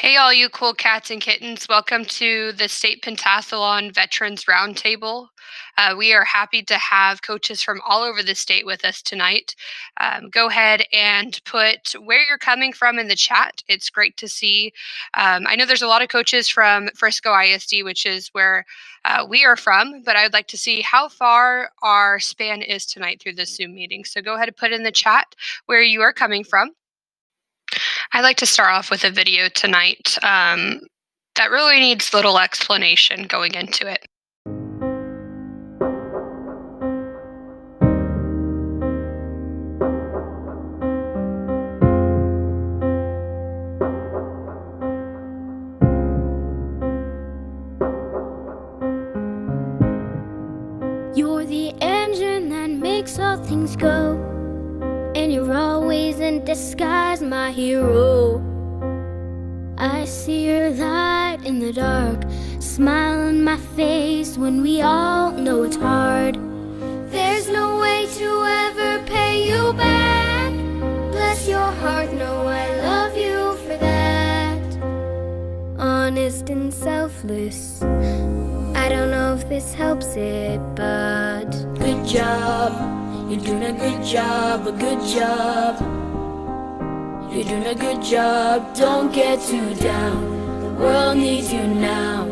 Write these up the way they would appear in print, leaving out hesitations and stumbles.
Hey, all you cool cats and kittens. Welcome to the State Pentathlon Veterans Roundtable. We are happy to have coaches from all over the state with us tonight. Go ahead and put where you're coming from in the chat. It's great to see. I know there's a lot of coaches from Frisco ISD, which is where we are from, but I would like to see how far our span is tonight through this Zoom meeting. So go ahead and put in the chat where you are coming from. I'd like to start off with a video tonight that really needs little explanation going into it. You're the engine that makes all things go, and you're always in disguise, my hero. I see your light in the dark, smile on my face when we all know it's hard. There's no way to ever pay you back. Bless your heart, know I love you for that. Honest and selfless, I don't know if this helps it, but good job, you're doing a good job, a good job. You're doing a good job, don't get too down. The world needs you now.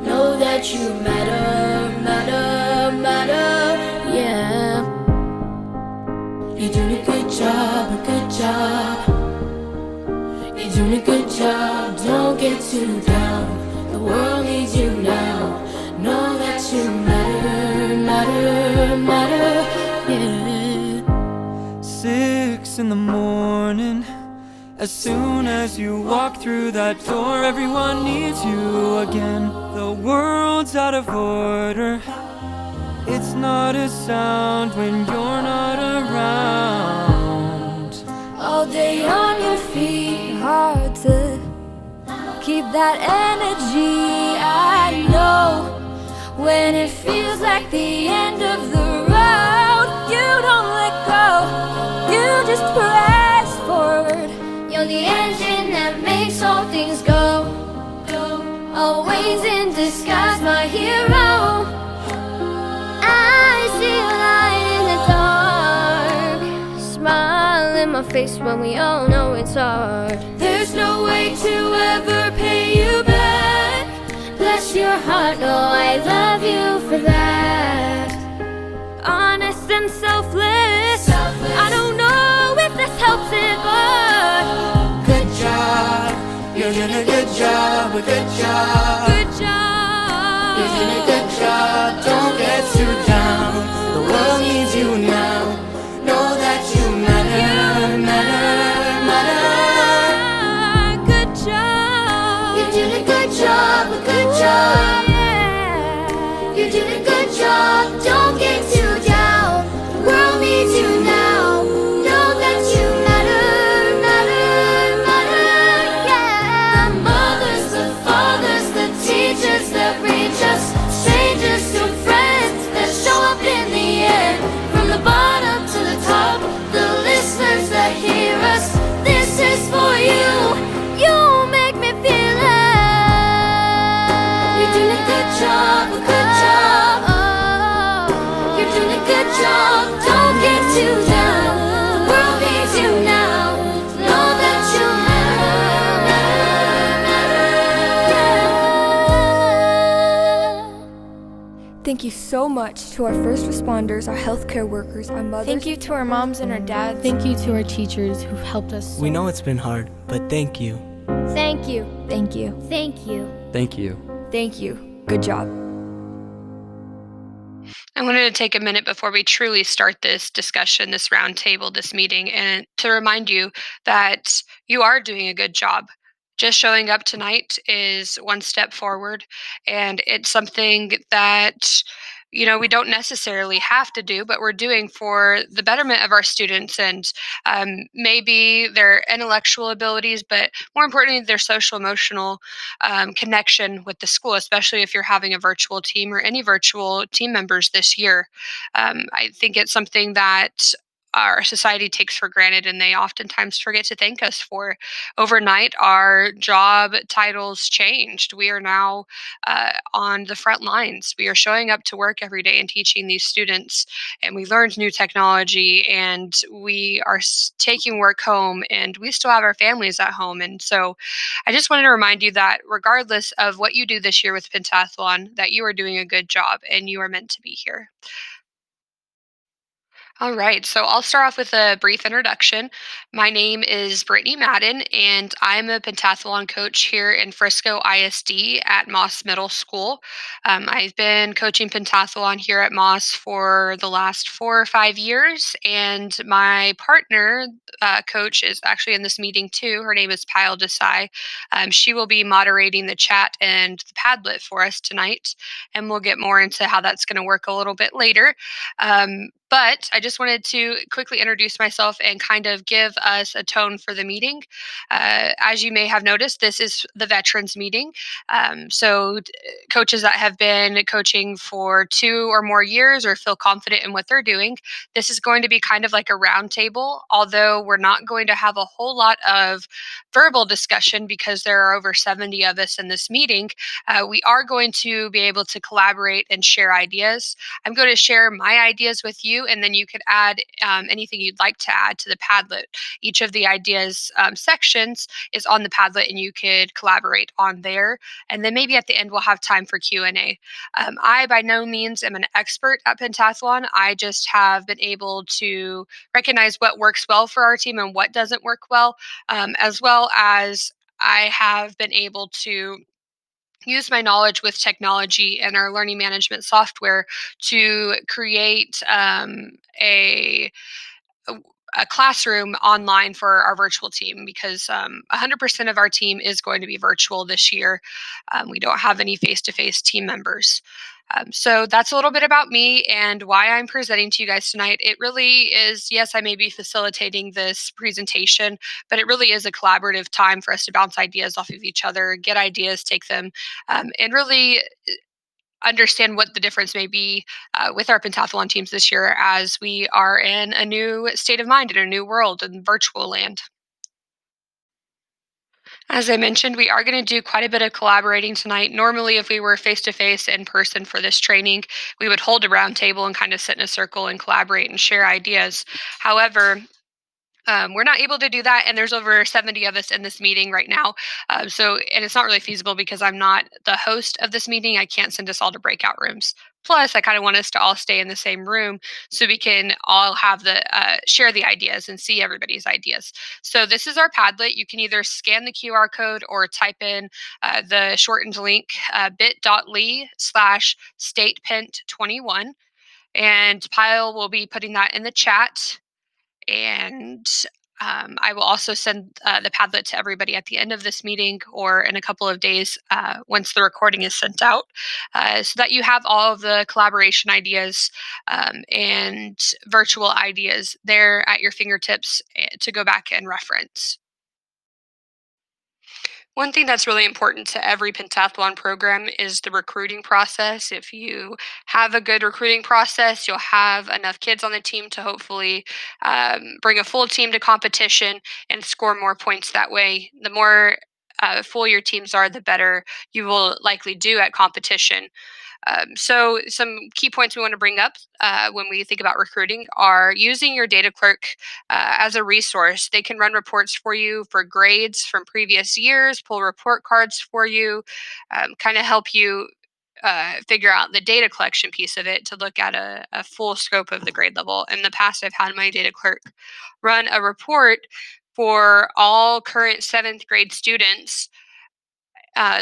Know that you matter, matter, matter, yeah. You're doing a good job, a good job. You're doing a good job, don't get too down. The world needs you now. Know that you matter, matter, matter, yeah. 6 in the morning. As soon as you walk through that door, everyone needs you again. The world's out of order. It's not a sound when you're not around. All day on your feet, hard to keep that energy. I know when it feels like the end of the road, you don't let go, you just press forward. You're the engine that makes all things go, always in disguise, my hero. I see a light in the dark, smile in my face when we all know it's hard. there's no way to ever pay you back. Bless your heart, know I love you for that. Honest and selfless, I don't know if this helps it, but Good job, you're doing a good job, a good job. good job. You're doing a good job, don't get too down. The world needs you now. Know that you matter, matter, matter. Good job. You're doing a good job, a good job. Yeah. You're doing a good job, don't get too down. The world needs you now. Know that you matter, matter, matter, yeah. The mothers, the fathers, the teachers that reach us, strangers to friends that show up in the end. From the bottom to the top, the listeners that hear us, this is for you. You make me feel You're doing a good job, a good job. You're doing a good job, don't get too down. The world needs you now. Know that you matter. Thank you so much to our first responders, our healthcare workers, our mothers. Thank you to our moms and our dads. Thank you to our teachers who've helped us. We know it's been hard, but thank you. Thank you. Thank you. Thank you. Thank you. Thank you. Good job. I wanted to take a minute before we truly start this discussion, this roundtable, this meeting, and to remind you that you are doing a good job. Just showing up tonight is one step forward, and it's something that we don't necessarily have to do, but we're doing for the betterment of our students and maybe their intellectual abilities, but more importantly, their social emotional connection with the school, especially if you're having a virtual team or any virtual team members this year. I think it's something that our society takes for granted and they oftentimes forget to thank us for. Overnight, our job titles changed. We are now on the front lines. We are showing up to work every day and teaching these students, and we learned new technology, and we are taking work home, and we still have our families at home. And so I just wanted to remind you that regardless of what you do this year with Pentathlon, that you are doing a good job and you are meant to be here. All right, so I'll start off with a brief introduction. My name is Brittany Madden, and I'm a pentathlon coach here in Frisco ISD at Moss Middle School. I've been coaching pentathlon here at Moss for the last 4 or 5 years, and my partner coach is actually in this meeting too. Her name is Pyle Desai. She will be moderating the chat and the Padlet for us tonight, and we'll get more into how that's going to work a little bit later. But I just wanted to quickly introduce myself and kind of give us a tone for the meeting. As you may have noticed, this is the veterans meeting. Coaches that have been coaching for 2 or more years or feel confident in what they're doing, this is going to be kind of like a roundtable, although we're not going to have a whole lot of verbal discussion because there are over 70 of us in this meeting. We are going to be able to collaborate and share ideas. I'm going to share my ideas with you, and then you could add anything you'd like to add to the Padlet. Each of the ideas sections is on the Padlet, and you could collaborate on there. And then maybe at the end we'll have time for Q&A. I by no means am an expert at pentathlon. I just have been able to recognize what works well for our team and what doesn't work well, as well as I have been able to use my knowledge with technology and our learning management software to create a classroom online for our virtual team because 100% of our team is going to be virtual this year. We don't have any face-to-face team members. So that's a little bit about me and why I'm presenting to you guys tonight. It really is, yes, I may be facilitating this presentation, but it really is a collaborative time for us to bounce ideas off of each other, get ideas, take them, and really understand what the difference may be with our pentathlon teams this year as we are in a new state of mind, in a new world, in virtual land. As I mentioned, we are going to do quite a bit of collaborating tonight. Normally, if we were face to face in person for this training, we would hold a round table and kind of sit in a circle and collaborate and share ideas. However, we're not able to do that, and there's over 70 of us in this meeting right now. And it's not really feasible because I'm not the host of this meeting. I can't send us all to breakout rooms. Plus, I kind of want us to all stay in the same room so we can all have the share the ideas and see everybody's ideas. So this is our Padlet. You can either scan the QR code or type in the shortened link bit.ly/statepent21, and Pyle will be putting that in the chat, and I will also send the Padlet to everybody at the end of this meeting or in a couple of days once the recording is sent out, so that you have all of the collaboration ideas and virtual ideas there at your fingertips to go back and reference. One thing that's really important to every pentathlon program is the recruiting process. If you have a good recruiting process, you'll have enough kids on the team to hopefully bring a full team to competition and score more points that way. The more full your teams are, the better you will likely do at competition. So, some key points we want to bring up when we think about recruiting are using your data clerk as a resource. They can run reports for you for grades from previous years, pull report cards for you, kind of help you figure out the data collection piece of it to look at a full scope of the grade level. In the past, I've had my data clerk run a report for all current seventh grade students,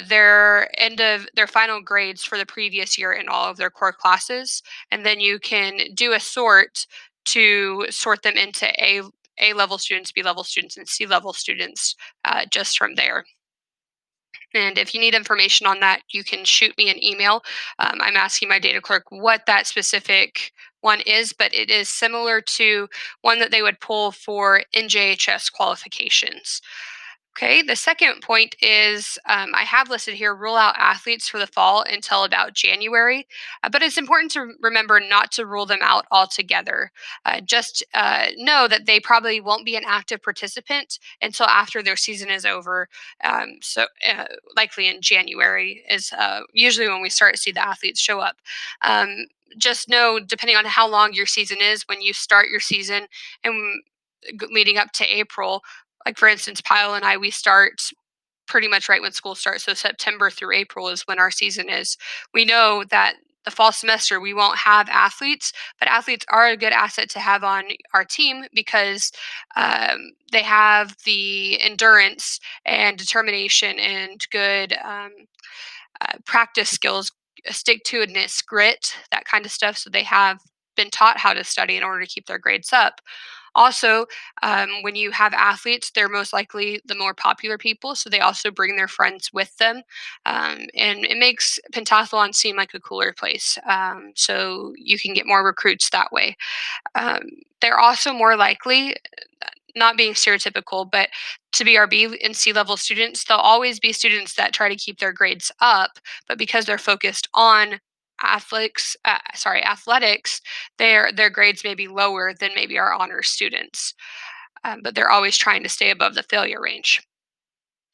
their end of their final grades for the previous year in all of their core classes, and then you can do a sort to sort them into A level students, B level students, and C level students just from there. And if you need information on that, you can shoot me an email. I'm asking my data clerk what that specific one is, but it is similar to one that they would pull for NJHS qualifications. Okay, the second point is I have listed here rule out athletes for the fall until about January, but it's important to remember not to rule them out altogether. Just know that they probably won't be an active participant until after their season is over. So, likely in January is usually when we start to see the athletes show up. Um, just know, depending on how long your season is, when you start your season and leading up to April, like for instance, Pyle and I, we start pretty much right when school starts. So September through April is when our season is. We know that the fall semester we won't have athletes, but athletes are a good asset to have on our team because they have the endurance and determination and good practice skills, stick to itness, grit, that kind of stuff. So they have been taught how to study in order to keep their grades up. Also, when you have athletes, they're most likely the more popular people, so they also bring their friends with them, and it makes pentathlon seem like a cooler place. So you can get more recruits that way. Um, they're also more likely, not being stereotypical, but to be our B and C level students, they'll always be students that try to keep their grades up, but because they're focused on athletics, their grades may be lower than maybe our honors students, but they're always trying to stay above the failure range.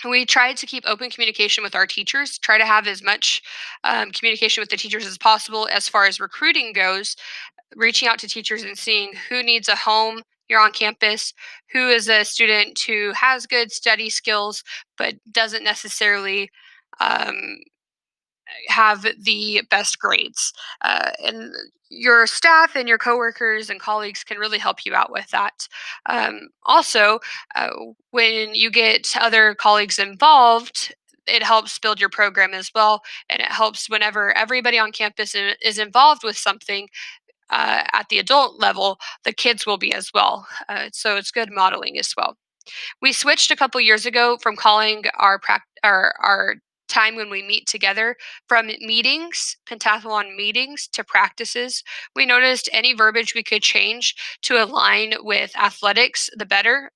We try to keep open communication with our teachers, try to have as much communication with the teachers as possible as far as recruiting goes, reaching out to teachers and seeing who needs a home here on campus, who is a student who has good study skills but doesn't necessarily um, have the best grades. And your staff and your coworkers and colleagues can really help you out with that. Also, uh, when you get other colleagues involved, it helps build your program as well. And it helps whenever everybody on campus is involved with something at the adult level, the kids will be as well. So it's good modeling as well. We switched a couple years ago from calling our time when we meet together from meetings, pentathlon meetings, to practices. We noticed any verbiage we could change to align with athletics, the better,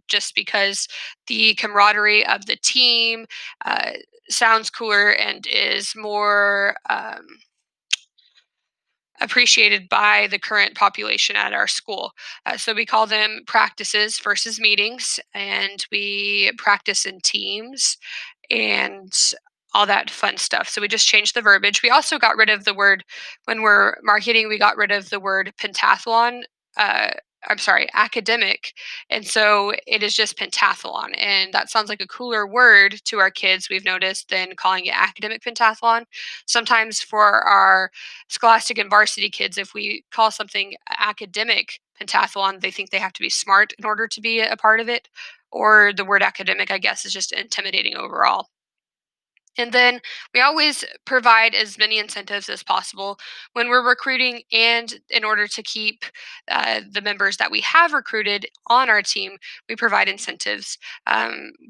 just because the camaraderie of the team uh, sounds cooler and is more appreciated by the current population at our school. So we call them practices versus meetings, and we practice in teams and all that fun stuff. So we just changed the verbiage. We also got rid of the word, when we're marketing, we got rid of the word pentathlon. Uh, I'm sorry, academic. And so it is just pentathlon. And that sounds like a cooler word to our kids, we've noticed, than calling it academic pentathlon. Sometimes for our scholastic and varsity kids, if we call something academic pentathlon, they think they have to be smart in order to be a part of it. Or the word academic, I guess, is just intimidating overall. And then we always provide as many incentives as possible when we're recruiting, and in order to keep the members that we have recruited on our team, we provide incentives.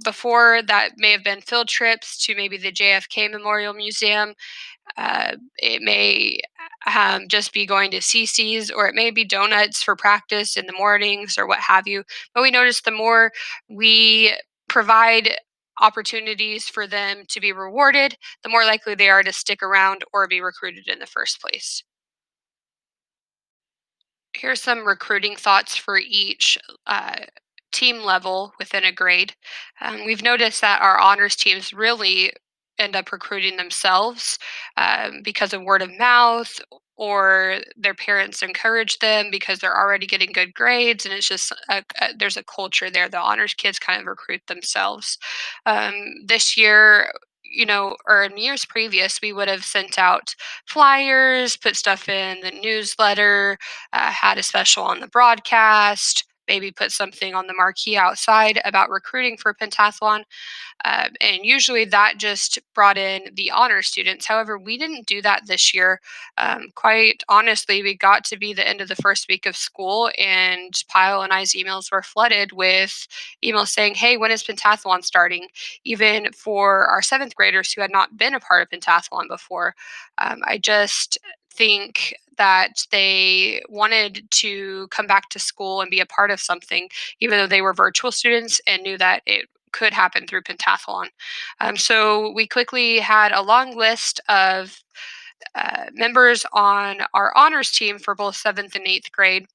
Before, that may have been field trips to maybe the JFK Memorial Museum. It may just be going to CC's, or it may be donuts for practice in the mornings or what have you. But we notice the more we provide opportunities for them to be rewarded, the more likely they are to stick around or be recruited in the first place. Here's some recruiting thoughts for each uh, team level within a grade. We've noticed that our honors teams really end up recruiting themselves because of word of mouth, or their parents encourage them because they're already getting good grades, and it's just there's a culture there. The honors kids kind of recruit themselves. This year, or in years previous, we would have sent out flyers, put stuff in the newsletter, had a special on the broadcast, maybe put something on the marquee outside about recruiting for pentathlon. And usually that just brought in the honor students. However, we didn't do that this year. Quite honestly, we got to be the end of the first week of school, and Pyle and I's emails were flooded with emails saying, "Hey, when is pentathlon starting?" Even for our seventh graders who had not been a part of pentathlon before. I just think that they wanted to come back to school and be a part of something, even though they were virtual students and knew that it could happen through pentathlon. So we quickly had a long list of members on our honors team for both seventh and eighth grade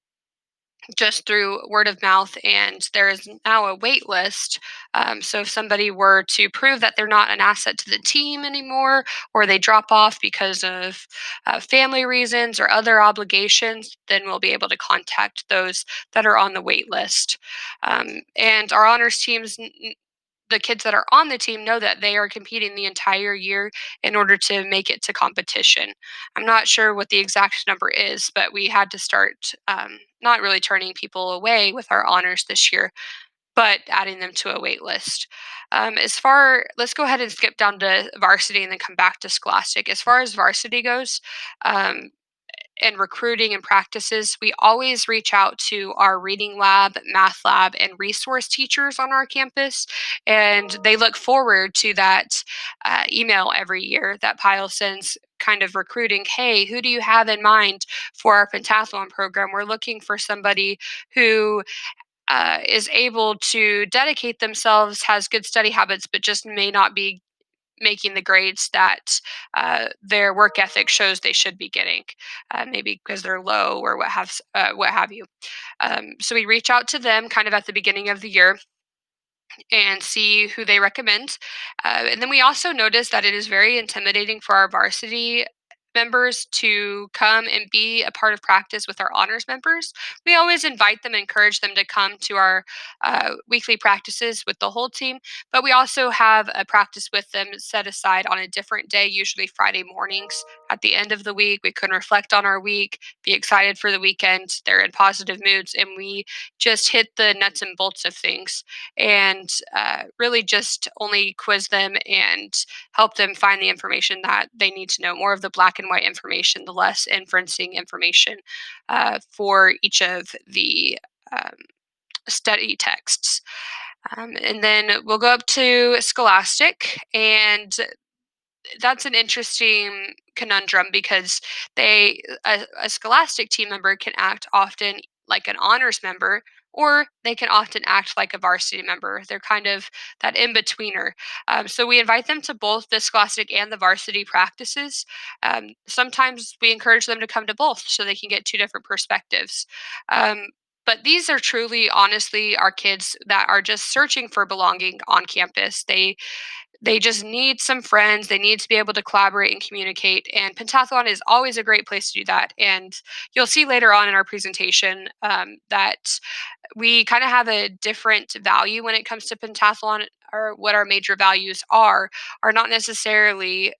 just through word of mouth, and there is now a wait list. So if somebody were to prove that they're not an asset to the team anymore, or they drop off because of family reasons or other obligations, then we'll be able to contact those that are on the wait list. And our honors teams, the kids that are on the team know that they are competing the entire year in order to make it to competition. I'm not sure what the exact number is, but we had to start not really turning people away with our honors this year, but adding them to a wait list. Let's go ahead and skip down to varsity and then come back to scholastic. As far as varsity goes, um, and recruiting and practices, we always reach out to our reading lab, math lab, and resource teachers on our campus. And they look forward to that email every year that Pile sends, kind of recruiting. Hey, who do you have in mind for our pentathlon program? We're looking for somebody who is able to dedicate themselves, has good study habits, but just may not be making the grades that their work ethic shows they should be getting, maybe because they're low or what have you. So we reach out to them kind of at the beginning of the year and see who they recommend. And then we also notice that it is very intimidating for our varsity members to come and be a part of practice with our honors members. We always invite them, encourage them to come to our weekly practices with the whole team, but we also have a practice with them set aside on a different day, usually Friday mornings at the end of the week. We can reflect on our week, be excited for the weekend. They're in positive moods, and we just hit the nuts and bolts of things and really just only quiz them and help them find the information that they need to know, more of the black and white information, the less inferencing information for each of the um, study texts. And then we'll go up to Scholastic, and that's an interesting conundrum because a scholastic team member can act often like an honors member, or they can often act like a varsity member. They're kind of that in betweener. So we invite them to both the scholastic and the varsity practices. Sometimes we encourage them to come to both so they can get two different perspectives. um, but these are truly, honestly, our kids that are just searching for belonging on campus. They just need some friends. They need to be able to collaborate and communicate. And Pentathlon is always a great place to do that. And you'll see later on in our presentation that we kind of have a different value when it comes to Pentathlon, or what our major values are not necessarily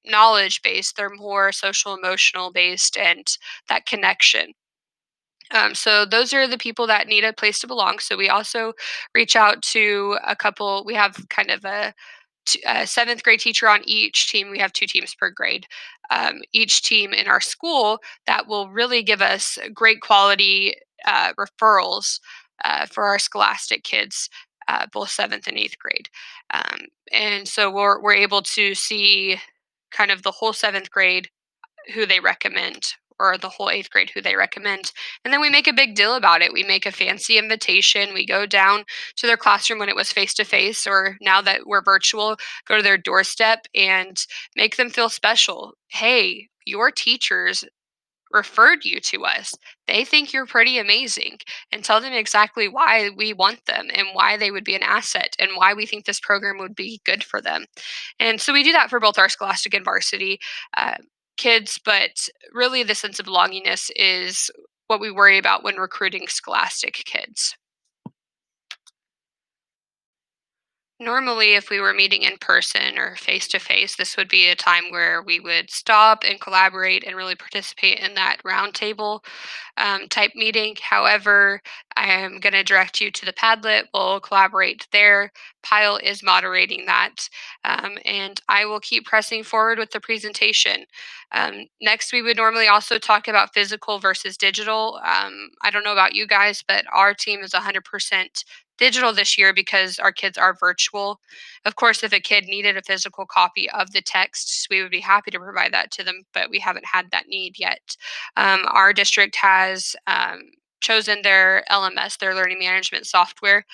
knowledge based. They're more social, emotional based, and that connection. So those are the people that need a place to belong. So we also reach out to a couple. We have kind of a seventh grade teacher on each team. We have two teams per grade. Each team in our school that will really give us great quality referrals for our scholastic kids, both seventh and eighth grade. And so we're able to see kind of the whole seventh grade who they recommend, or the whole eighth grade who they recommend. And then we make a big deal about it. We make a fancy invitation. We go down to their classroom when it was face to face, or now that we're virtual, go to their doorstep and make them feel special. Hey, your teachers referred you to us. They think you're pretty amazing, and tell them exactly why we want them and why they would be an asset and why we think this program would be good for them. And so we do that for both our scholastic and varsity uh, kids, but really the sense of belongingness is what we worry about when recruiting scholastic kids. Normally, if we were meeting in person or face to face, this would be a time where we would stop and collaborate and really participate in that roundtable type meeting. However, I am going to direct you to the Padlet. We'll collaborate there. Pile is moderating that. And I will keep pressing forward with the presentation. Next, we would normally also talk about physical versus digital. I don't know about you guys, but our team is 100% digital this year because our kids are virtual. Of course, if a kid needed a physical copy of the texts, we would be happy to provide that to them, but we haven't had that need yet. Our district has chosen their LMS, their learning management software,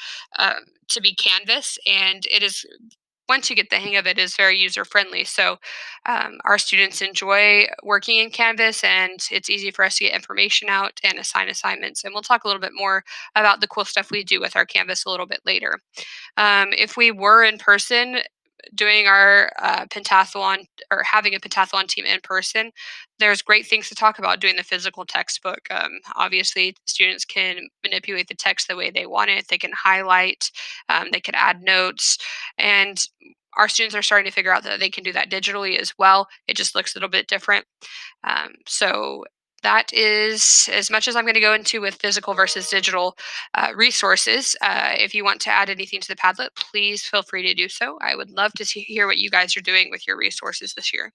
to be Canvas, and it is, once you get the hang of it, is very user friendly. So our students enjoy working in Canvas, and it's easy for us to get information out and assign assignments. And we'll talk a little bit more about the cool stuff we do with our Canvas a little bit later. If we were in person doing our pentathlon, or having a pentathlon team in person, there's great things to talk about doing the physical textbook. Obviously, students can manipulate the text the way they want it. They can highlight, they can add notes, and our students are starting to figure out that they can do that digitally as well. It just looks a little bit different. So that is as much as I'm going to go into with physical versus digital resources. If you want to add anything to the Padlet, please feel free to do so. I would love to hear what you guys are doing with your resources this year.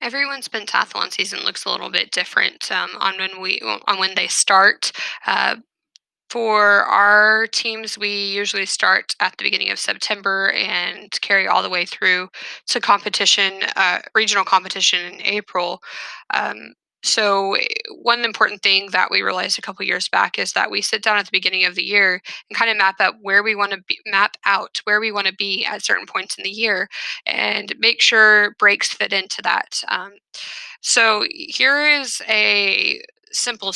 Everyone's pentathlon season looks a little bit different on when they start. For our teams, we usually start at the beginning of September and carry all the way through to competition, regional competition in April. Um, One important thing that we realized a couple years back is that we sit down at the beginning of the year and kind of map out where we want to be at certain points in the year, and make sure breaks fit into that. So here is a simple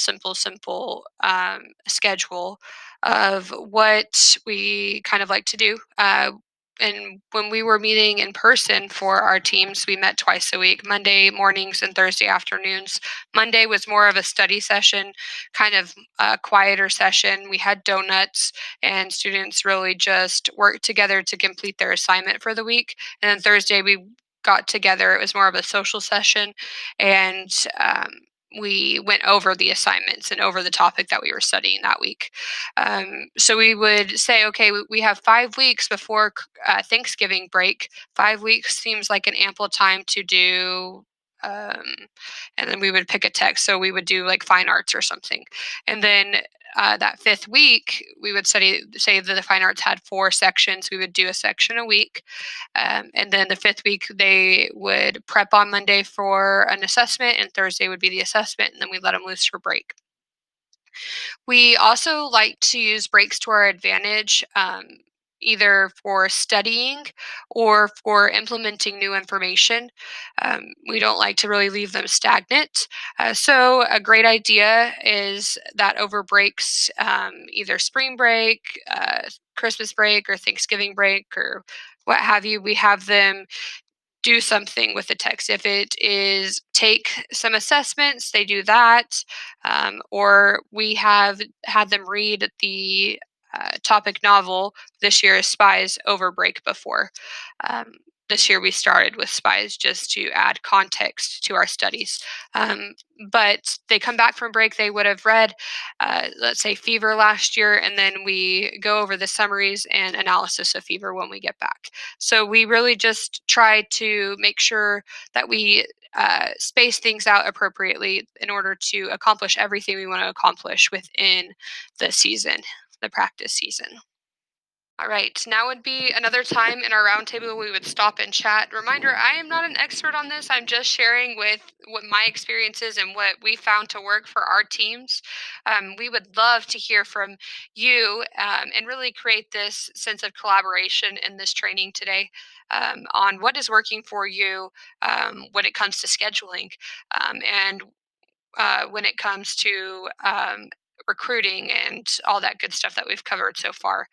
schedule of what we kind of like to do. And when we were meeting in person for our teams, we met twice a week, Monday mornings and Thursday afternoons. Monday was more of a study session, kind of a quieter session. We had donuts, and students really just worked together to complete their assignment for the week. And then Thursday, we got together. It was more of a social session, and we went over the assignments and over the topic that we were studying that week. So we would say, okay, we have 5 weeks before Thanksgiving break. 5 weeks seems like an ample time to do. And then we would pick a text. So we would do like fine arts or something. And then that fifth week, we would say that the fine arts had 4 sections. We would do a section a week. And then the fifth week, they would prep on Monday for an assessment, and Thursday would be the assessment, and then we let them loose for break. We also like to use breaks to our advantage, either for studying or for implementing new information. We don't like to really leave them stagnant. So, a great idea is that over breaks, either spring break, Christmas break, or Thanksgiving break, or what have you, we have them do something with the text. If it is take some assessments, they do that. Or we have had them read the topic novel. This year is Spies over break before. Um, this year we started with Spies just to add context to our studies. Um, but they come back from break, they would have read, let's say, Fever last year, and then we go over the summaries and analysis of Fever when we get back. So we really just try to make sure that we space things out appropriately in order to accomplish everything we want to accomplish within the season, the practice season. All right, now would be another time in our roundtable we would stop and chat. Reminder, I am not an expert on this. I'm just sharing with what my experiences and what we found to work for our teams. We would love to hear from you, and really create this sense of collaboration in this training today, on what is working for you, when it comes to scheduling, and when it comes to recruiting and all that good stuff that we've covered so far.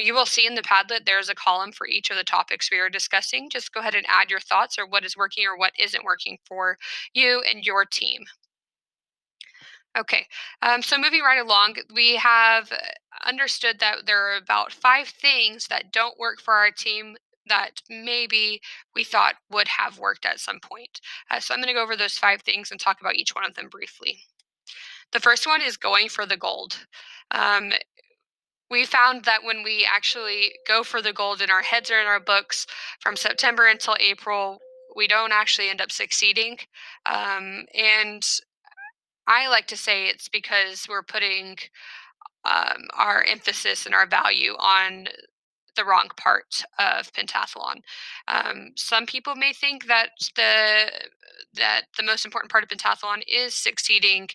You will see in the Padlet there's a column for each of the topics we are discussing. Just go ahead and add your thoughts, or what is working or what isn't working for you and your team. Okay, so moving right along, we have understood that there are about 5 things that don't work for our team that maybe we thought would have worked at some point. So I'm going to go over those 5 things and talk about each one of them briefly. The first one is going for the gold. Um, we found that when we actually go for the gold and our heads are in our books from September until April, we don't actually end up succeeding. And I like to say it's because we're putting our emphasis and our value on the wrong part of pentathlon. Some people may think that the most important part of pentathlon is succeeding,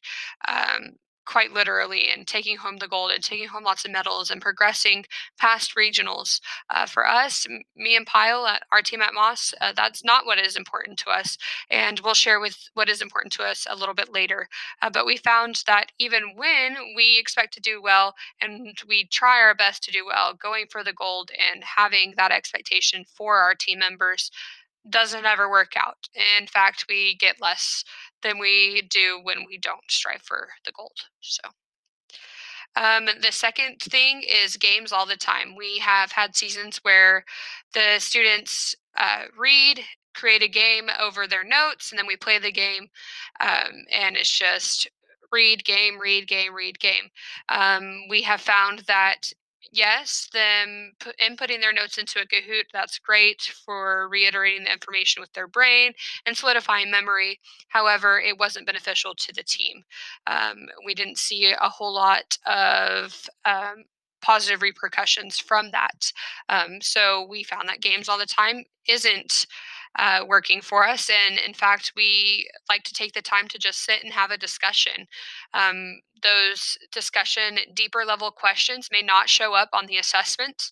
quite literally, and taking home the gold and taking home lots of medals and progressing past regionals. For us, me and Pyle, our team at Moss, that's not what is important to us. And we'll share with what is important to us a little bit later. But we found that even when we expect to do well and we try our best to do well, going for the gold and having that expectation for our team members doesn't ever work out. In fact, we get less than we do when we don't strive for the gold. The second thing is games all the time. We have had seasons where the students read, create a game over their notes, and then we play the game. And it's just read, game, read, game, read, game. We have found that, yes, them inputting their notes into a Kahoot, that's great for reiterating the information with their brain and solidifying memory. However, it wasn't beneficial to the team. We didn't see a whole lot of positive repercussions from that. So we found that games all the time isn't working for us. And in fact, we like to take the time to just sit and have a discussion. Those discussion, deeper level questions may not show up on the assessment.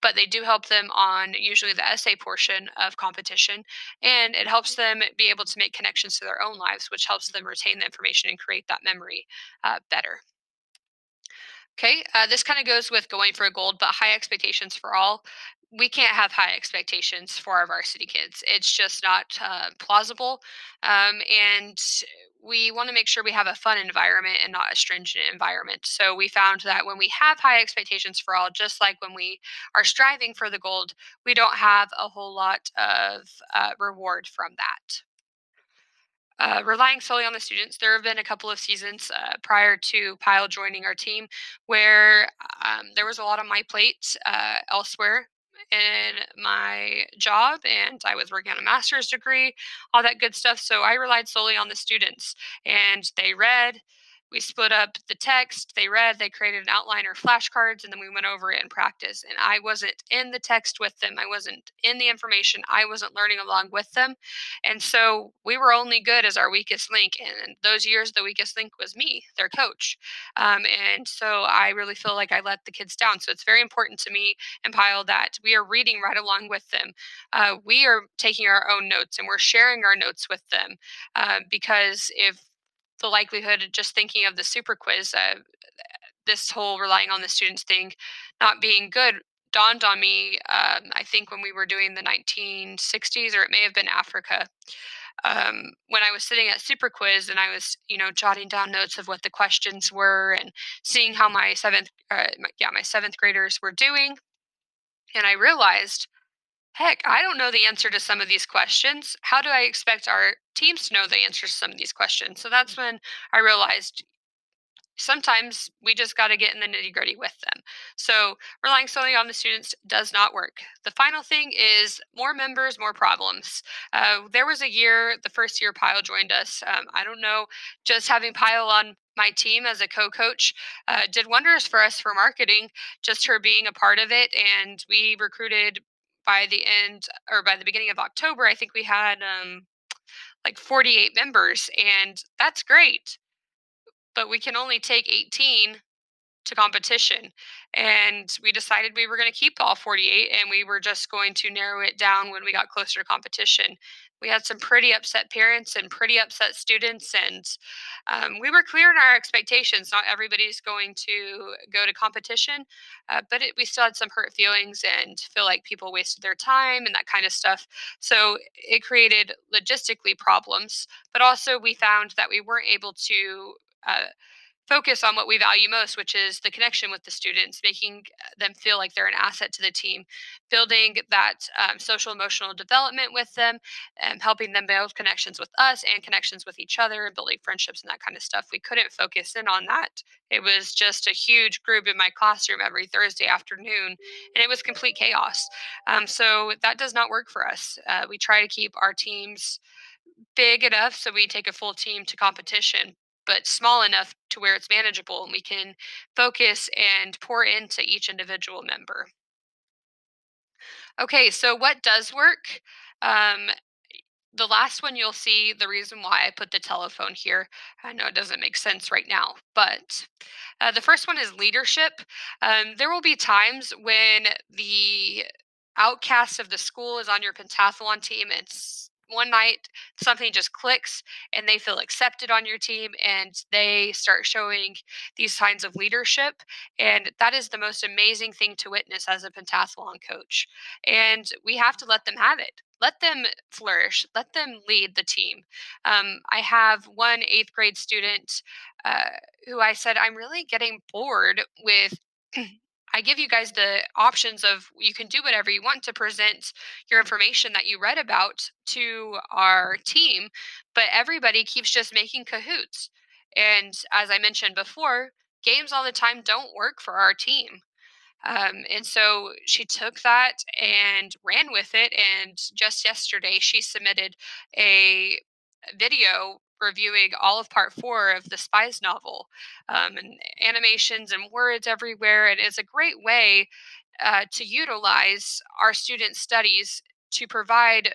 But they do help them on usually the essay portion of competition, and it helps them be able to make connections to their own lives, which helps them retain the information and create that memory better. Okay, this kind of goes with going for a gold, but high expectations for all. We can't have high expectations for our varsity kids. It's just not plausible. And we want to make sure we have a fun environment and not a stringent environment. So we found that when we have high expectations for all, just like when we are striving for the gold, we don't have a whole lot of reward from that. Relying solely on the students, there have been a couple of seasons prior to Pyle joining our team where there was a lot on my plate elsewhere in my job, and I was working on a master's degree, all that good stuff. So I relied solely on the students, and they read. We split up the text. They read, they created an outline or flashcards, and then we went over it in practice. And I wasn't in the text with them. I wasn't in the information. I wasn't learning along with them. And so we were only good as our weakest link. And those years, the weakest link was me, their coach. And so I really feel like I let the kids down. So it's very important to me and Pyle that we are reading right along with them. We are taking our own notes and we're sharing our notes with them because if the likelihood of just thinking of the super quiz, this whole relying on the students thing not being good dawned on me. I think when we were doing the 1960s, or it may have been Africa, when I was sitting at Super Quiz and I was, jotting down notes of what the questions were and seeing how my seventh graders were doing, and I realized, heck, I don't know the answer to some of these questions. How do I expect our teams to know the answers to some of these questions? So that's when I realized sometimes we just got to get in the nitty gritty with them. So relying solely on the students does not work. The final thing is more members, more problems. There was a year, the first year Pyle joined us. I don't know, just having Pyle on my team as a co-coach did wonders for us for marketing, just her being a part of it. And we recruited by the end or by the beginning of October, I think we had like 48 members, and that's great, but we can only take 18 to competition. And we decided we were going to keep all 48 and we were just going to narrow it down when we got closer to competition. We had some pretty upset parents and pretty upset students, and we were clear in our expectations. Not everybody's going to go to competition, but we still had some hurt feelings and feel like people wasted their time and that kind of stuff. So it created logistically problems, but also we found that we weren't able to focus on what we value most, which is the connection with the students, making them feel like they're an asset to the team, building that social emotional development with them, and helping them build connections with us and connections with each other, and building friendships and that kind of stuff. We couldn't focus in on that. It was just a huge group in my classroom every Thursday afternoon, and it was complete chaos. So that does not work for us. We try to keep our teams big enough so we take a full team to competition, but small enough to where it's manageable and we can focus and pour into each individual member. Okay, so what does work? Um, the last one you'll see, the reason why I put the telephone here, I know it doesn't make sense right now, but the first one is leadership. There will be times when the outcast of the school is on your pentathlon team. It's one night something just clicks and they feel accepted on your team and they start showing these signs of leadership. And that is the most amazing thing to witness as a pentathlon coach. And we have to let them have it. Let them flourish. Let them lead the team. I have one eighth grade student uh, who I said, I'm really getting bored with. I give you guys the options of you can do whatever you want to present your information that you read about to our team, but everybody keeps just making cahoots. And as I mentioned before, games all the time don't work for our team. And so she took that and ran with it. And just yesterday, she submitted a video reviewing all of part four of the Spies novel, and animations and words everywhere. And it's a great way to utilize our student studies to provide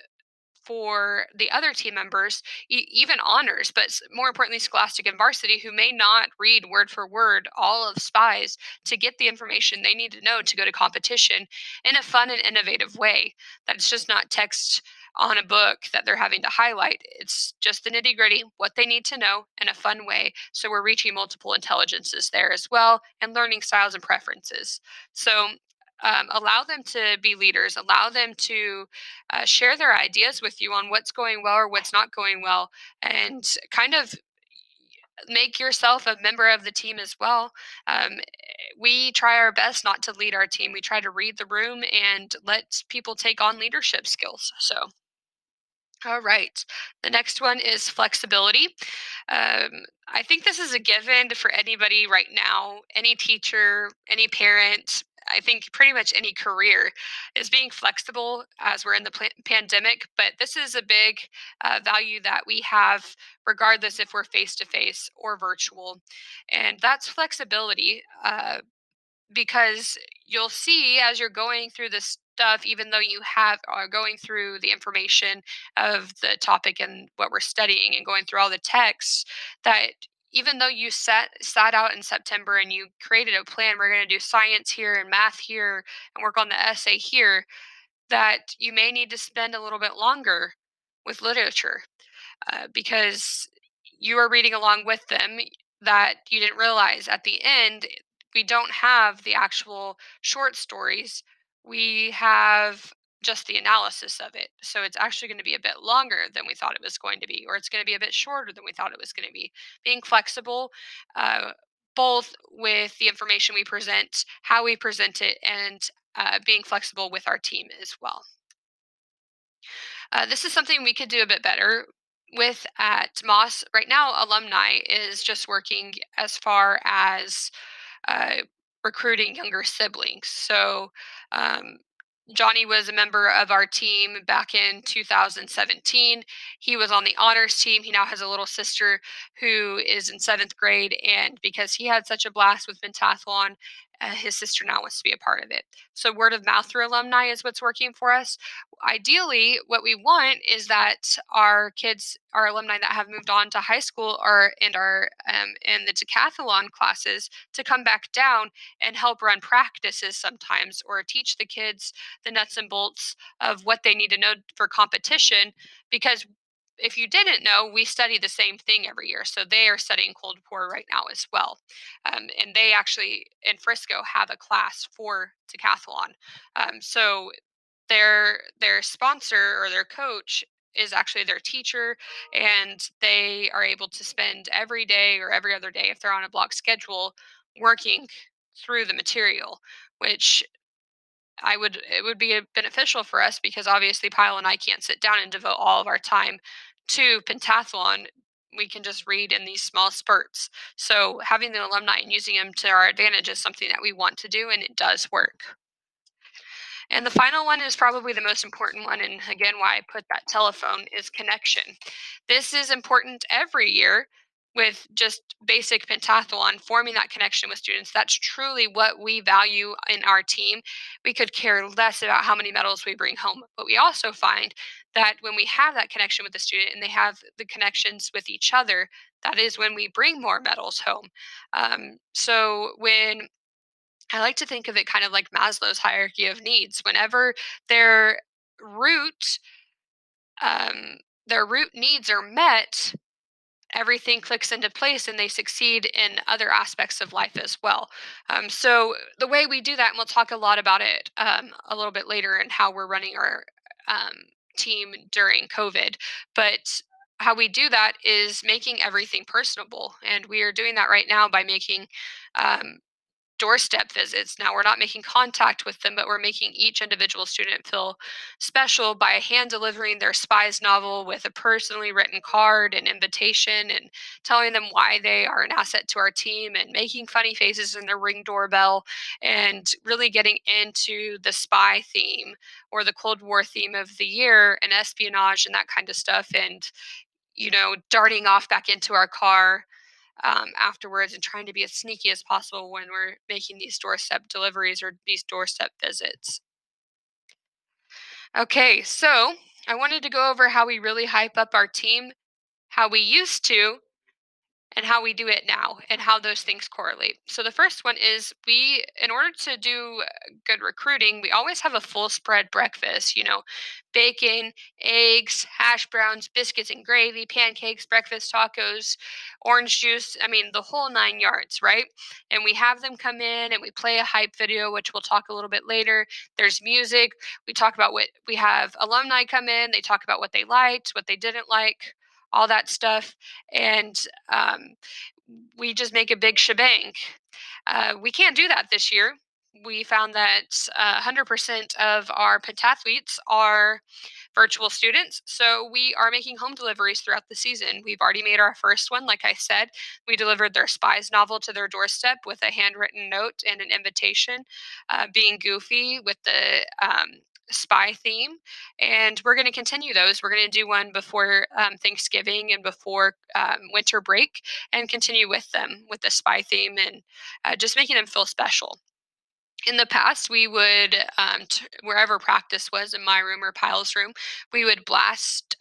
for the other team members, even honors, but more importantly, Scholastic and Varsity, who may not read word for word all of Spies to get the information they need to know to go to competition in a fun and innovative way. That's just not text on a book that they're having to highlight. It's just the nitty gritty, what they need to know in a fun way. So we're reaching multiple intelligences there as well and learning styles and preferences. So allow them to be leaders, allow them to share their ideas with you on what's going well or what's not going well, and kind of make yourself a member of the team as well. We try our best not to lead our team. We try to read the room and let people take on leadership skills. So, all right. The next one is flexibility. I think this is a given for anybody right now, any teacher, any parent. I think pretty much any career is being flexible as we're in the pandemic. But this is a big value that we have, regardless if we're face to face or virtual. And that's flexibility. Because you'll see as you're going through this stuff, even though you have are going through the information of the topic and what we're studying and going through all the texts, that even though you sat out in September and you created a plan, we're going to do science here and math here and work on the essay here, that you may need to spend a little bit longer with literature, because you are reading along with them, that you didn't realize at the end we don't have the actual short stories, we have just the analysis of it. So it's actually going to be a bit longer than we thought it was going to be, or it's going to be a bit shorter than we thought it was going to be. Being flexible, uh, both with the information we present, how we present it, and being flexible with our team as well. This is something we could do a bit better with at Moss. Right now, alumni is just working as far as uh, recruiting younger siblings. So, um, Johnny was a member of our team back in 2017. He was on the honors team. He now has a little sister who is in seventh grade. And because he had such a blast with pentathlon, his sister now wants to be a part of it. So, word of mouth through alumni is what's working for us. Ideally, what we want is that our kids, our alumni that have moved on to high school or and are in the decathlon classes, to come back down and help run practices sometimes, or teach the kids the nuts and bolts of what they need to know for competition. Because if you didn't know, we study the same thing every year. So they are studying cold pour right now as well. And they actually in Frisco have a class for decathlon. So their sponsor or their coach is actually their teacher, and they are able to spend every day or every other day if they're on a block schedule working through the material, which it would be beneficial for us because obviously Pyle and I can't sit down and devote all of our time to pentathlon. We can just read in these small spurts. So having the alumni and using them to our advantage is something that we want to do, and it does work. And the final one is probably the most important one, and again, why I put that telephone is connection. This is important every year, with just basic pentathlon, forming that connection with students. That's truly what we value in our team. We could care less about how many medals we bring home. But we also find that when we have that connection with the student and they have the connections with each other, that is when we bring more medals home. So when I like to think of it kind of like Maslow's hierarchy of needs. Whenever their root um, their root needs are met, everything clicks into place and they succeed in other aspects of life as well. So the way we do that, and we'll talk a lot about it a little bit later and how we're running our um, team during COVID, but how we do that is making everything personable. And we are doing that right now by making um, doorstep visits. Now we're not making contact with them, but we're making each individual student feel special by hand delivering their spies novel with a personally written card and invitation and telling them why they are an asset to our team and making funny faces in their ring doorbell and really getting into the spy theme or the Cold War theme of the year and espionage and that kind of stuff. And darting off back into our car afterwards and trying to be as sneaky as possible when we're making these doorstep deliveries or these doorstep visits. Okay, so I wanted to go over how we really hype up our team, how we used to, and how we do it now and how those things correlate. So the first one is in order to do good recruiting, we always have a full spread breakfast, bacon, eggs, hash browns, biscuits and gravy, pancakes, breakfast tacos, orange juice, I mean the whole 9 yards, right? And we have them come in and we play a hype video, which we'll talk a little bit later. There's music. We talk about what we have alumni come in, they talk about what they liked, what they didn't like, all that stuff. And um, we just make a big shebang. We can't do that this year. We found that 100% of our pentathletes are virtual students. So we are making home deliveries throughout the season. We've already made our first one. Like I said, we delivered their Spies novel to their doorstep with a handwritten note and an invitation, being goofy with the spy theme. And we're going to continue those. We're going to do one before Thanksgiving and before winter break and continue with them with the spy theme and just making them feel special. In the past, we would, wherever practice was in my room or Pyle's room, we would blast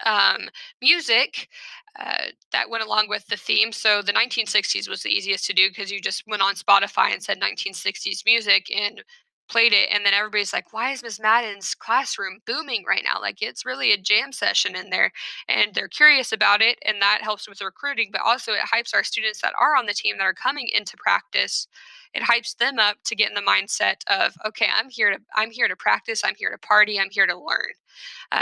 music that went along with the theme. So the 1960s was the easiest to do because you just went on Spotify and said 1960s music and played it. And then everybody's like, why is Miss Madden's classroom booming right now? Like it's really a jam session in there. And they're curious about it. And that helps with recruiting, but also it hypes our students that are on the team that are coming into practice. It hypes them up to get in the mindset of, okay, I'm here to practice, I'm here to party, I'm here to learn.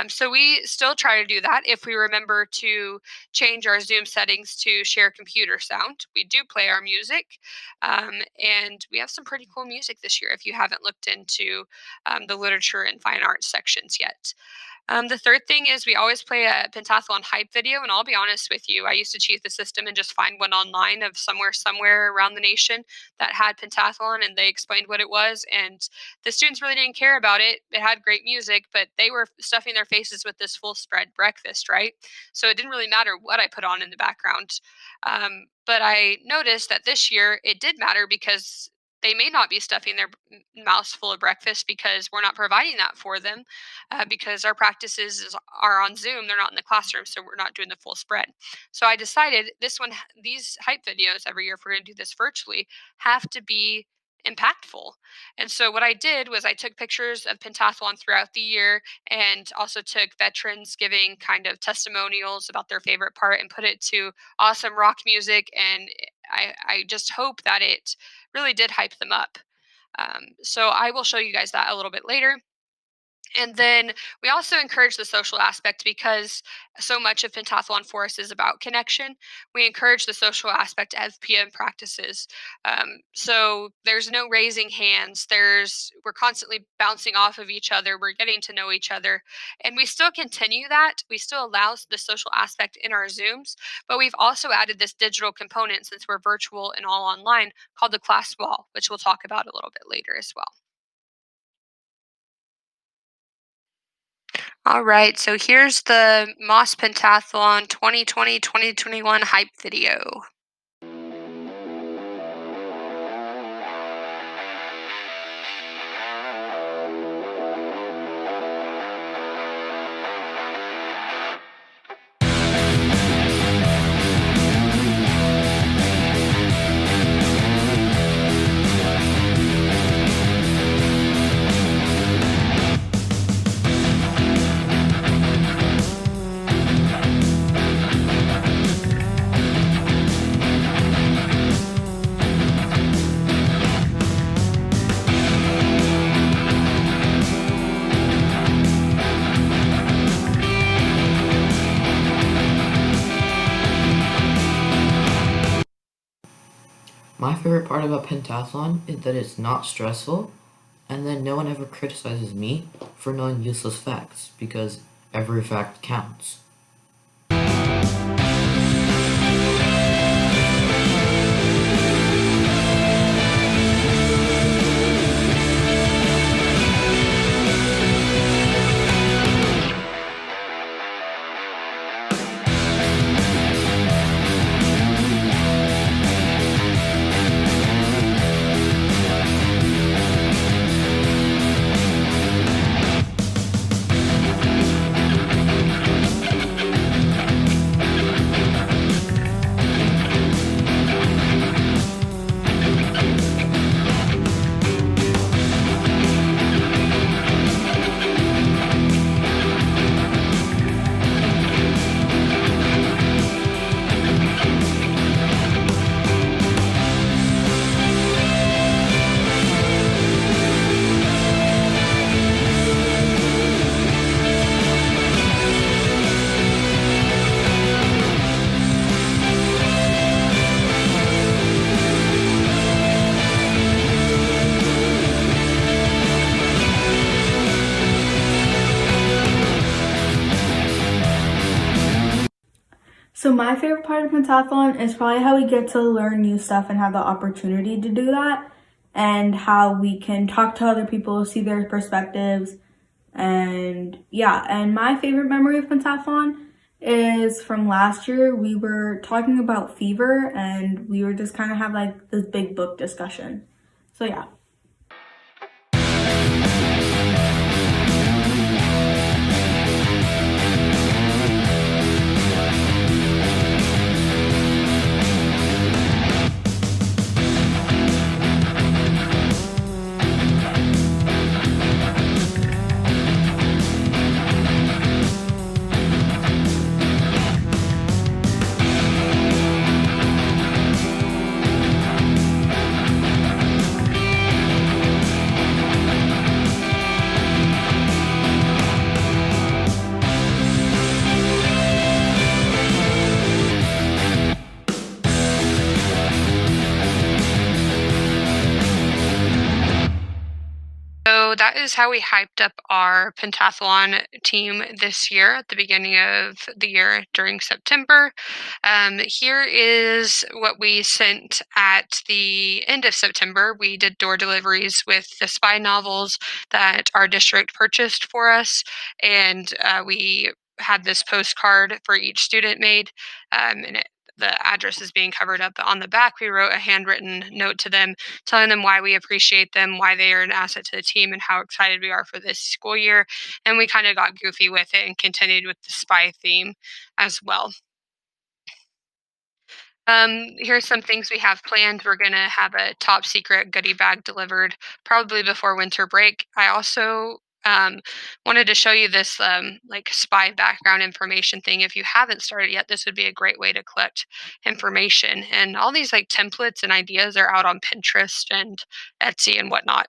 So we still try to do that. If we remember to change our Zoom settings to share computer sound, we do play our music, and we have some pretty cool music this year. If you haven't looked into the literature and fine arts sections yet. The third thing is we always play a pentathlon hype video, and I'll be honest with you, I used to cheat the system and just find one online of somewhere around the nation that had pentathlon, and they explained what it was, and the students really didn't care about it. It had great music, but they were stuffing their faces with this full spread breakfast, right? So it didn't really matter what I put on in the background. But I noticed that this year it did matter because they may not be stuffing their mouths full of breakfast because we're not providing that for them because our are on Zoom. They're not in the classroom, so we're not doing the full spread. So I decided these hype videos every year, if we're going to do this virtually, have to be impactful. And so what I did was I took pictures of pentathlon throughout the year and also took veterans giving kind of testimonials about their favorite part and put it to awesome rock music. And I just hope that it really did hype them up. So I will show you guys that a little bit later. And then we also encourage the social aspect because so much of pentathlon for us is about connection. We encourage the social aspect of PM practices. So there's no raising hands. We're constantly bouncing off of each other. We're getting to know each other, and we still continue that. We still allow the social aspect in our Zooms, but we've also added this digital component since we're virtual and all online called the class wall, which we'll talk about a little bit later as well. All right, so here's the Moss Pentathlon 2020-2021 hype video. My favorite part about pentathlon is that it's not stressful, and then no one ever criticizes me for knowing useless facts, because every fact counts. So my favorite part of pentathlon is probably how we get to learn new stuff and have the opportunity to do that, and how we can talk to other people, see their perspectives, and yeah. And my favorite memory of pentathlon is from last year. We were talking about fever, and we were just kind of have like this big book discussion. So yeah. So that is how we hyped up our pentathlon team this year at the beginning of the year during September. Here is what we sent at the end of September. We did door deliveries with the spy novels that our district purchased for us, and we had this postcard for each student made, the address is being covered up. But on the back, we wrote a handwritten note to them telling them why we appreciate them, why they are an asset to the team, and how excited we are for this school year. And we kind of got goofy with it and continued with the spy theme as well. Here's some things we have planned. We're going to have a top secret goodie bag delivered probably before winter break. I also wanted to show you this like spy background information thing. If you haven't started yet, this would be a great way to collect information. And all these like templates and ideas are out on Pinterest and Etsy and whatnot.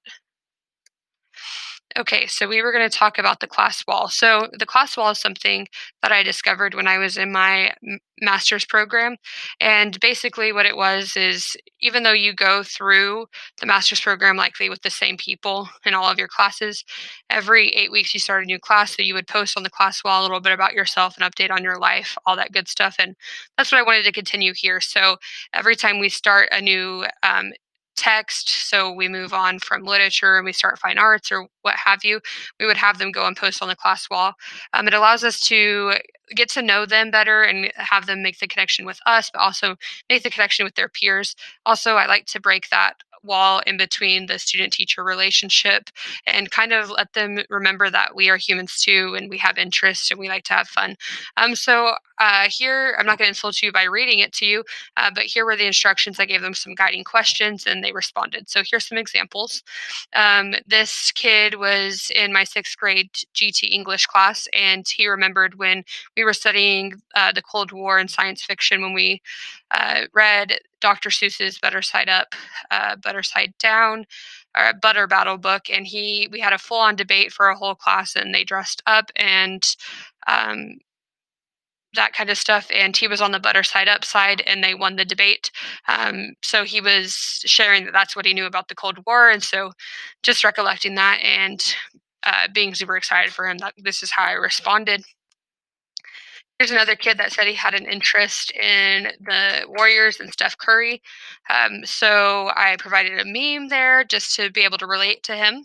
Okay, so we were going to talk about the class wall. So the class wall is something that I discovered when I was in my master's program. And basically, what it was is even though you go through the master's program likely with the same people in all of your classes, every 8 weeks you start a new class. So you would post on the class wall a little bit about yourself, an update on your life, all that good stuff. And that's what I wanted to continue here. So every time we start a new text, so we move on from literature and we start fine arts or what have you, we would have them go and post on the class wall. It allows us to get to know them better and have them make the connection with us, but also make the connection with their peers. Also, I like to break that wall in between the student teacher relationship and kind of let them remember that we are humans too and we have interests and we like to have fun. Here, I'm not going to insult you by reading it to you, but here were the instructions. I gave them some guiding questions and they responded. So here's some examples. This kid was in my sixth grade GT English class, and he remembered when we were studying the Cold War and science fiction when we read Dr. Seuss's Better Side Up, Better Side Down, or Butter Battle book, and we had a full on debate for a whole class, and they dressed up and um, that kind of stuff. And he was on the butter side up side, and they won the debate. So he was sharing that that's what he knew about the Cold War. And so just recollecting that and being super excited for him that this is how I responded. Here's another kid that said he had an interest in the Warriors and Steph Curry. So I provided a meme there just to be able to relate to him.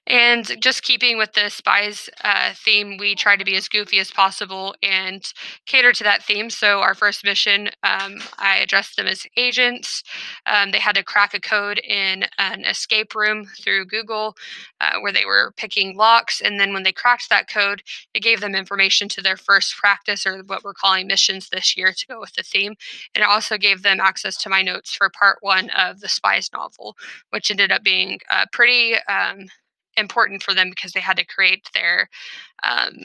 And just keeping with the spies theme, we try to be as goofy as possible and cater to that theme. So, our first mission, I addressed them as agents. They had to crack a code in an escape room through Google where they were picking locks. And then, when they cracked that code, it gave them information to their first practice, or what we're calling missions this year, to go with the theme. And it also gave them access to my notes for part one of the spies novel, which ended up being pretty important for them because they had to create um,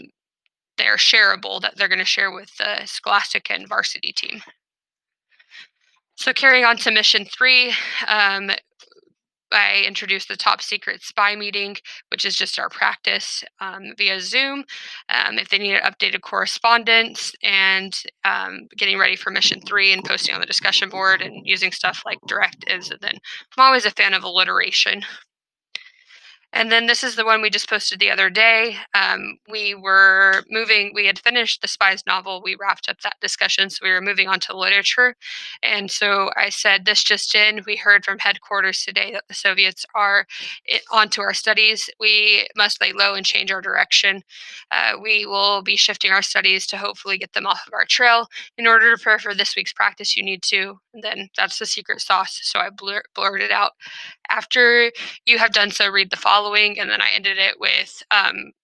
their shareable that they're going to share with the Scholastic and varsity team. So carrying on to mission 3, I introduced the top secret spy meeting, which is just our practice via Zoom. If they needed updated correspondence and getting ready for mission 3 and posting on the discussion board and using stuff like directives. And then I'm always a fan of alliteration. And then this is the one we just posted the other day. We had finished the spies novel. We wrapped up that discussion. So we were moving on to literature. And so I said, this just in, we heard from headquarters today that the Soviets are onto our studies. We must lay low and change our direction. We will be shifting our studies to hopefully get them off of our trail. In order to prepare for this week's practice, you need to, and then that's the secret sauce. So I blurted out, after you have done so, read the following. And then I ended it with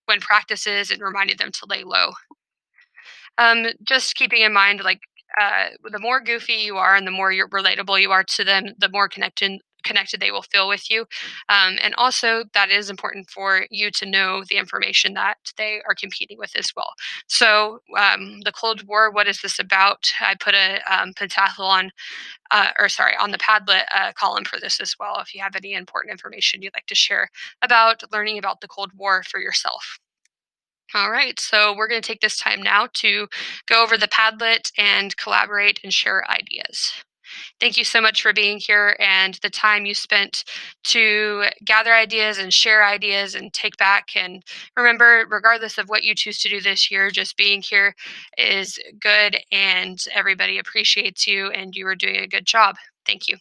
when practices and reminded them to lay low. Just keeping in mind, like, the more goofy you are and the more relatable you are to them, the more connected they will feel with you. And also, that is important for you to know the information that they are competing with as well. So, the Cold War, what is this about? I put a pentathlon on the Padlet column for this as well, if you have any important information you'd like to share about learning about the Cold War for yourself. All right, so we're going to take this time now to go over the Padlet and collaborate and share ideas. Thank you so much for being here and the time you spent to gather ideas and share ideas and take back. And remember, regardless of what you choose to do this year, just being here is good and everybody appreciates you and you are doing a good job. Thank you.